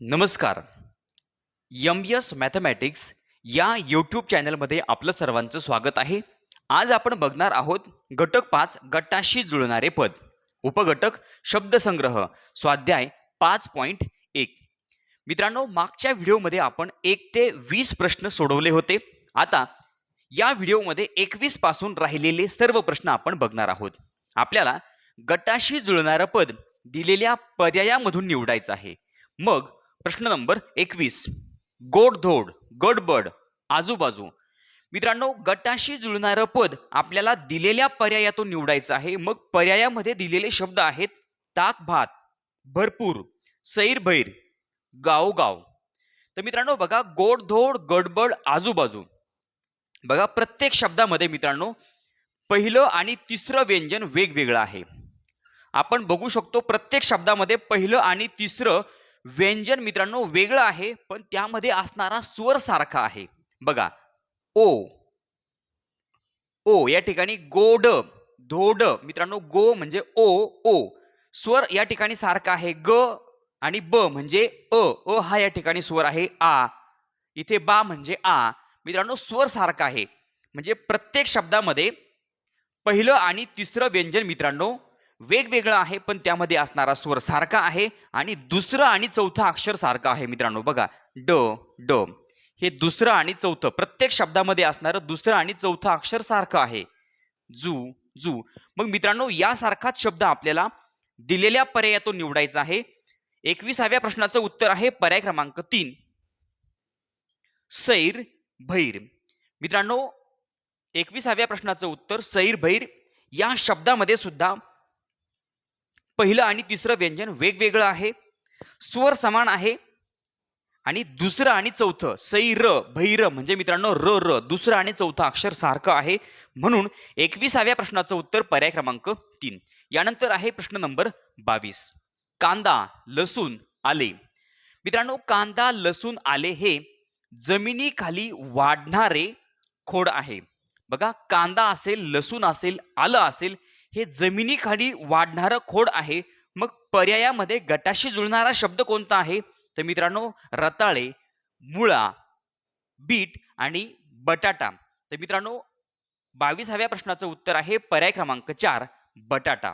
नमस्कार. S mathematics या YouTube चॅनलमध्ये आपलं सर्वांचं स्वागत आहे. आज आपण बघणार आहोत घटक 5 गटाशी जुळणारे पद. उपघटक शब्दसंग्रह स्वाध्याय 5.1. मित्रांनो, मागच्या व्हिडिओमध्ये आपण 1 ते 20 प्रश्न सोडवले होते. आता या व्हिडिओमध्ये 21 पासून राहिलेले सर्व प्रश्न आपण बघणार आहोत. आपल्याला गटाशी जुळणारं पद दिलेल्या पर्यायामधून निवडायचं आहे. मग प्रश्न नंबर 21, गोडधोड, गडबड, आजूबाजू. मित्रांनो, गटाशी जुळणारं पद आपल्याला दिलेल्या पर्यायातून निवडायचं आहे. मग पर्यायामध्ये दिलेले शब्द आहेत ताक भात, भरपूर, सैरभैर, गावोगाव. तर मित्रांनो बघा, गोडधोड, गडबड, आजूबाजू. बघा, प्रत्येक शब्दामध्ये मित्रांनो पहिलं आणि तिसरं व्यंजन वेगवेगळं आहे. आपण बघू शकतो प्रत्येक शब्दामध्ये पहिलं आणि तिसरं व्यंजन मित्रांनो वेगळं आहे, पण त्यामध्ये असणारा स्वर सारखा आहे. बघा, ओ ओ या ठिकाणी गोड, धोड. मित्रांनो, गो म्हणजे ओ, ओ. स्वर या ठिकाणी सारखा आहे. ग आणि ब म्हणजे अ हा या ठिकाणी स्वर आहे. आ इथे बा म्हणजे आ. मित्रांनो, स्वर सारखा आहे. म्हणजे प्रत्येक शब्दामध्ये पहिलं आणि तिसरं व्यंजन मित्रांनो वेगवेगळं आहे, पण त्यामध्ये असणारा स्वर सारखा आहे. आणि दुसरं आणि चौथं अक्षर सारखं आहे. मित्रांनो बघा, ड ड हे दुसरं आणि चौथं प्रत्येक शब्दामध्ये असणारं दुसरं आणि चौथं अक्षर सारखं आहे. जू जू. मग मित्रांनो, यासारखाच शब्द आपल्याला दिलेल्या पर्यायातून निवडायचा आहे. 21व्या प्रश्नाचं उत्तर आहे पर्याय क्रमांक 3, सैर भैर. मित्रांनो, 21व्या प्रश्नाचं उत्तर सैर भैर. या शब्दामध्ये सुद्धा पहिलं आणि तिसरं व्यंजन वेगवेगळं आहे, स्वर समान आहे. आणि दुसरं आणि चौथं सैर भैर म्हणजे मित्रांनो र र दुसरं आणि चौथं अक्षर सारखं आहे. म्हणून 21व्या प्रश्नाचं उत्तर पर्याय क्रमांक 3. यानंतर आहे प्रश्न नंबर 22, कांदा, लसूण, आले. मित्रांनो, कांदा, लसूण, आले हे जमिनीखाली वाढणारे खोड आहे. बघा, कांदा असेल, लसूण असेल, आलं असेल, हे जमिनीखाली वाढणारं खोड आहे. मग पर्यायामध्ये गटाशी जुळणारा शब्द कोणता आहे? तर मित्रांनो, रताळे, मुळा, बीट आणि बटाटा. तर मित्रांनो, 22व्या प्रश्नाचं उत्तर आहे पर्याय क्रमांक 4, बटाटा.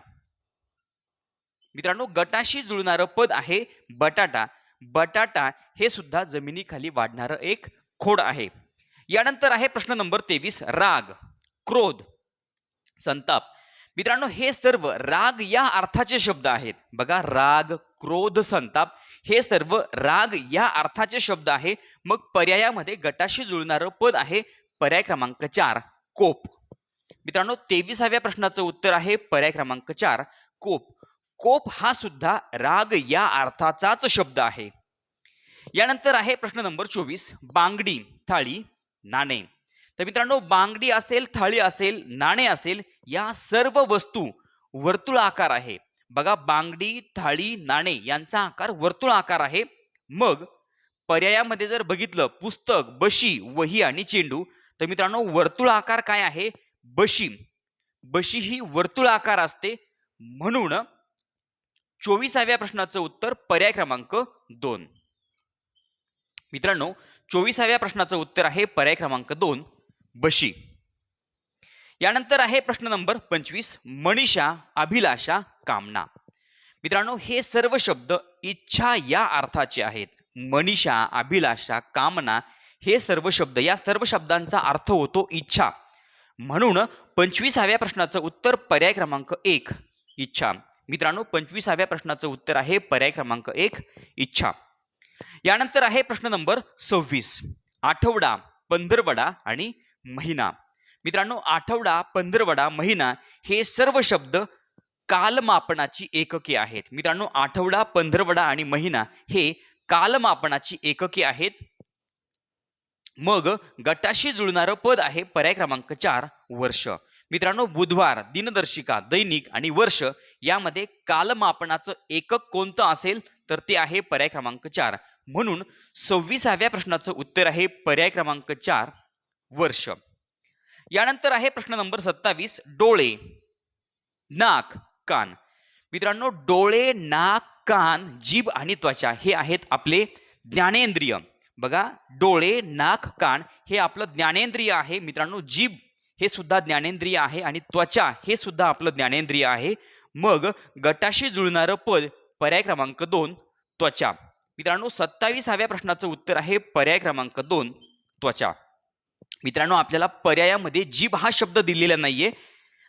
मित्रांनो, गटाशी जुळणारं पद आहे बटाटा. बटाटा हे सुद्धा जमिनीखाली वाढणारं एक खोड आहे. यानंतर आहे प्रश्न नंबर 23, राग, क्रोध, संताप. मित्रांनो, हे सर्व राग या अर्थाचे शब्द आहेत. बघा, राग, क्रोध, संताप हे सर्व राग या अर्थाचे शब्द आहे. मग पर्यायामध्ये गटाशी जुळणारं पद आहे पर्याय क्रमांक 4, कोप. मित्रांनो, 23व्या प्रश्नाचं उत्तर आहे पर्याय क्रमांक 4, कोप. कोप हा सुद्धा राग या अर्थाचाच शब्द आहे. यानंतर आहे प्रश्न नंबर 24, बांगडी, थाळी, नाणे. तर मित्रांनो, बांगडी असेल, थाळी असेल, नाणे असेल, या सर्व वस्तू वर्तुळाकार आहे. बघा, बांगडी, थाळी, नाणे यांचा आकार वर्तुळाकार आहे. मग पर्यायामध्ये जर बघितलं पुस्तक, बशी, वही आणि चेंडू, तर मित्रांनो वर्तुळाकार काय आहे? बशी. बशी ही वर्तुळाकार असते. म्हणून 24व्या प्रश्नाचं उत्तर पर्याय क्रमांक 2. मित्रांनो, 24व्या प्रश्नाचं उत्तर आहे पर्याय क्रमांक 2, बशी. यानंतर आहे प्रश्न नंबर 25, मनीषा, अभिलाषा, कामना. मित्रांनो, हे सर्व शब्द इच्छा या अर्थाचे आहेत. मनीषा, अभिलाषा, कामना हे सर्व शब्द, या सर्व शब्दांचा अर्थ होतो इच्छा. म्हणून 25व्या प्रश्नाचं उत्तर पर्याय क्रमांक 1, इच्छा. मित्रांनो, 25व्या प्रश्नाचं उत्तर आहे पर्याय क्रमांक 1, इच्छा. यानंतर आहे प्रश्न नंबर 26, आठवडा, पंधरवडा आणि महिना. मित्रांनो, आठवडा, पंधरवडा, महिना हे सर्व शब्द कालमापनाची एकके आहेत. मित्रांनो, आठवडा, पंधरवडा आणि महिना हे कालमापनाची एकके आहेत. मग गटाशी जुळणारं पद आहे पर्याय क्रमांक 4, वर्ष. मित्रांनो, बुधवार, दिनदर्शिका, दैनिक आणि वर्ष यामध्ये कालमापनाचं एकक कोणतं असेल तर ते आहे पर्याय क्रमांक 4. म्हणून 26व्या प्रश्नाचं उत्तर आहे पर्याय क्रमांक 4, वर्ष. यानंतर आहे प्रश्न नंबर 27, डोळे, नाक, कान. मित्रांनो, डोळे, नाक, कान, जीभ आणि त्वचा हे आहेत आपले ज्ञानेंद्रिय. बघा, डोळे, नाक, कान हे आपलं ज्ञानेंद्रिय आहे मित्रांनो. जीभ हे सुद्धा ज्ञानेंद्रिय आहे आणि त्वचा हे सुद्धा आपलं ज्ञानेंद्रिय आहे. मग गटाशी जुळणारं पद पर्याय क्रमांक 2 त्वचा. मित्रांनो 27व्या प्रश्नाचं उत्तर आहे पर्याय क्रमांक 2 त्वचा. मित्रांनो आपल्याला पर्यायामध्ये जीभ हा शब्द दिलेला नाहीये,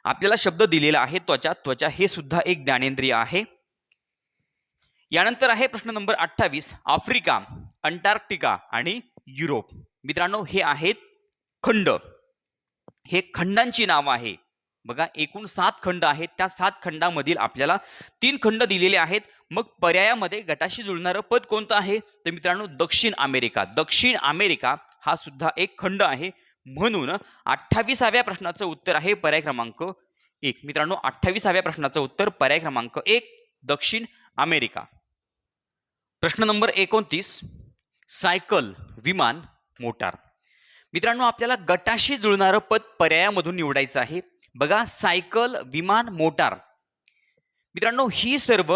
आपल्याला शब्द दिलेला आहे त्वचा. त्वचा हे सुद्धा एक ज्ञानेंद्रिय आहे. यानंतर आहे प्रश्न नंबर 28. आफ्रिका, अंटार्क्टिका आणि युरोप. मित्रांनो हे आहेत खंड, हे खंडांची नावं आहे. बघा एकूण 7 खंड आहेत, त्या 7 खंडामधील आपल्याला 3 खंड दिलेले आहेत. मग पर्यायामध्ये गटाशी जुळणारं पद कोणतं आहे तर मित्रांनो दक्षिण अमेरिका. दक्षिण अमेरिका हा सुद्धा एक खंड आहे. म्हणून 28व्या प्रश्नाचं उत्तर आहे पर्याय क्रमांक 1. मित्रांनो 28व्या प्रश्नाचं उत्तर पर्याय क्रमांक 1 दक्षिण अमेरिका. प्रश्न नंबर 29. सायकल, विमान, मोटार. मित्रांनो आपल्याला गटाशी जुळणारं पद पर्यायामधून निवडायचं आहे. बघा सायकल, विमान, मोटार. मित्रांनो ही सर्व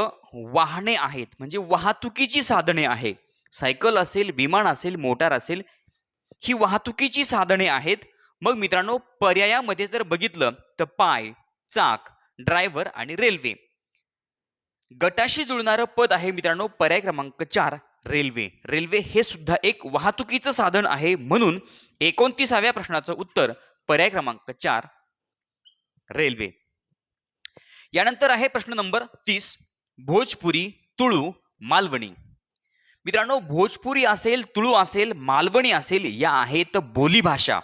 वाहने आहेत, म्हणजे वाहतुकीची साधने आहे. सायकल असेल, विमान असेल, मोटार असेल, ही वाहतुकीची साधने आहेत. मग मित्रांनो पर्यायामध्ये जर बघितलं तर पाय, चाक, ड्रायव्हर आणि रेल्वे. गटाशी जुळणारं पद आहे मित्रांनो पर्याय क्रमांक 4 रेल्वे. रेल्वे हे सुद्धा एक वाहतुकीचं साधन आहे. म्हणून 29व्या प्रश्नाचं उत्तर पर्याय क्रमांक 4 रेल्वे. यानंतर आहे प्रश्न नंबर 30. भोजपुरी, तुळू, मालवणी. मित्रांनो भोजपुरी असेल, तुळू असेल, मालवणी असेल या आहेत बोलीभाषा.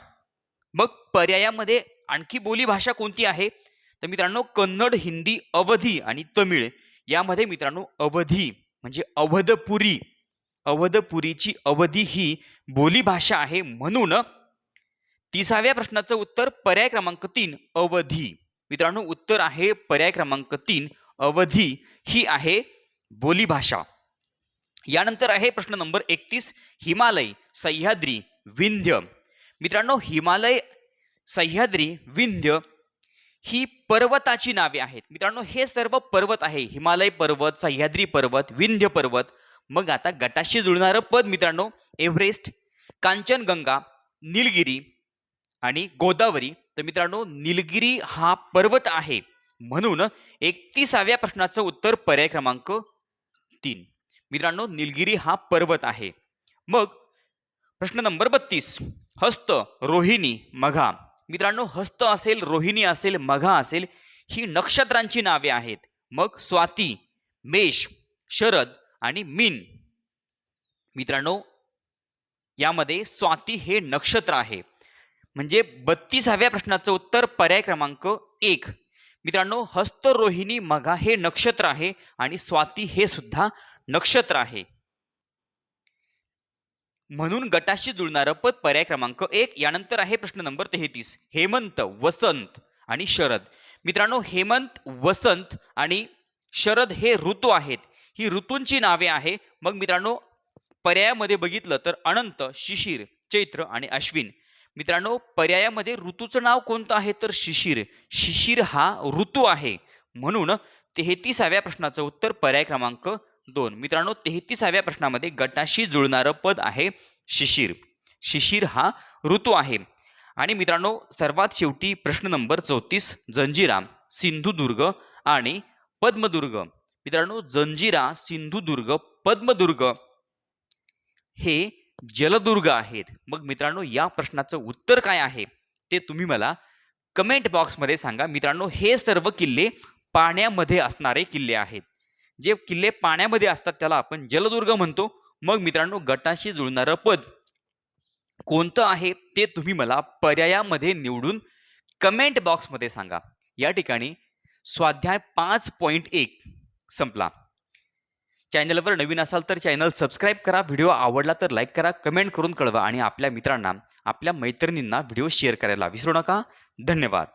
मग पर्यायामध्ये आणखी बोलीभाषा कोणती आहे तर मित्रांनो कन्नड, हिंदी, अवधी आणि तमिळ. यामध्ये मित्रांनो अवधी म्हणजे अवधपुरी, अवधपुरीची अवधी ही बोलीभाषा आहे. म्हणून 30व्या प्रश्नाचं उत्तर पर्याय क्रमांक 3 अवधी. मित्रांनो उत्तर आहे पर्याय क्रमांक 3 अवधी ही आहे बोलीभाषा. यानंतर आहे प्रश्न नंबर 31. हिमालय, सह्याद्री, विंध्य. मित्रांनो हिमालय, सह्याद्री, विंध्य ही पर्वताची नावे आहेत. मित्रांनो हे सर्व पर्वत आहे. हिमालय पर्वत, सह्याद्री पर्वत, विंध्य पर्वत. मग आता गटाशी जुळणारं पद मित्रांनो एव्हरेस्ट, कांचनगंगा, निलगिरी आणि गोदावरी. तर मित्रांनो निलगिरी हा पर्वत आहे. म्हणून 31व्या प्रश्नाचं उत्तर पर्याय क्रमांक 3. मित्रांनो निलगिरी हा पर्वत आहे. मग प्रश्न नंबर 32. हस्त, रोहिणी, मघा. मित्रांनो हस्त असेल, रोहिणी असेल, मघा असेल ही नक्षत्रांची नावे आहेत. मग स्वाती, मेष, शरद आणि मीन. मित्रांनो यामध्ये स्वाती हे नक्षत्र आहे. म्हणजे 32व्या प्रश्नाचं उत्तर पर्याय क्रमांक 1. मित्रांनो हस्त, रोहिणी, मघा हे नक्षत्र आहे आणि स्वाती हे सुद्धा नक्षत्र आहे. म्हणून गटाशी जुळणारं पद पर्याय क्रमांक 1. यानंतर आहे प्रश्न नंबर 33. हेमंत, वसंत आणि शरद. मित्रांनो हेमंत, वसंत आणि शरद हे ऋतू आहेत. ही ऋतूंची नावे आहे. मग मित्रांनो पर्यायामध्ये बघितलं तर अनंत, शिशिर, चैत्र आणि अश्विन. मित्रांनो पर्यायामध्ये ऋतूचं नाव कोणतं आहे तर शिशिर. शिशिर हा ऋतू आहे. म्हणून 33व्या प्रश्नाचं उत्तर पर्याय क्रमांक 2. मित्रांनो 33व्या प्रश्नामध्ये गटाशी जुळणारं पद आहे शिशिर. शिशिर हा ऋतू आहे. आणि मित्रांनो सर्वात शेवटी प्रश्न नंबर 34. जंजिरा, सिंधुदुर्ग आणि पद्मदुर्ग. मित्रांनो जंजिरा, सिंधुदुर्ग, पद्मदुर्ग हे जलदुर्ग आहेत. मग मित्रांनो या प्रश्नाचं उत्तर काय आहे ते तुम्ही मला कमेंट बॉक्समध्ये सांगा. मित्रांनो हे सर्व किल्ले पाण्यामध्ये असणारे किल्ले आहेत. जे किल्ले पाण्यामध्ये असतात त्याला आपण जलदुर्ग म्हणतो. मग मित्रांनो गटाशी जुळणारं पद कोणतं आहे ते तुम्ही मला पर्यायामध्ये निवडून कमेंट बॉक्समध्ये सांगा. या ठिकाणी स्वाध्याय 5.1 संपला. चॅनलवर नवीन असाल तर चॅनल सबस्क्राईब करा. व्हिडिओ आवडला तर लाईक करा, कमेंट करून कळवा आणि आपल्या मित्रांना, आपल्या मैत्रिणींना व्हिडिओ शेअर करायला विसरू नका. धन्यवाद.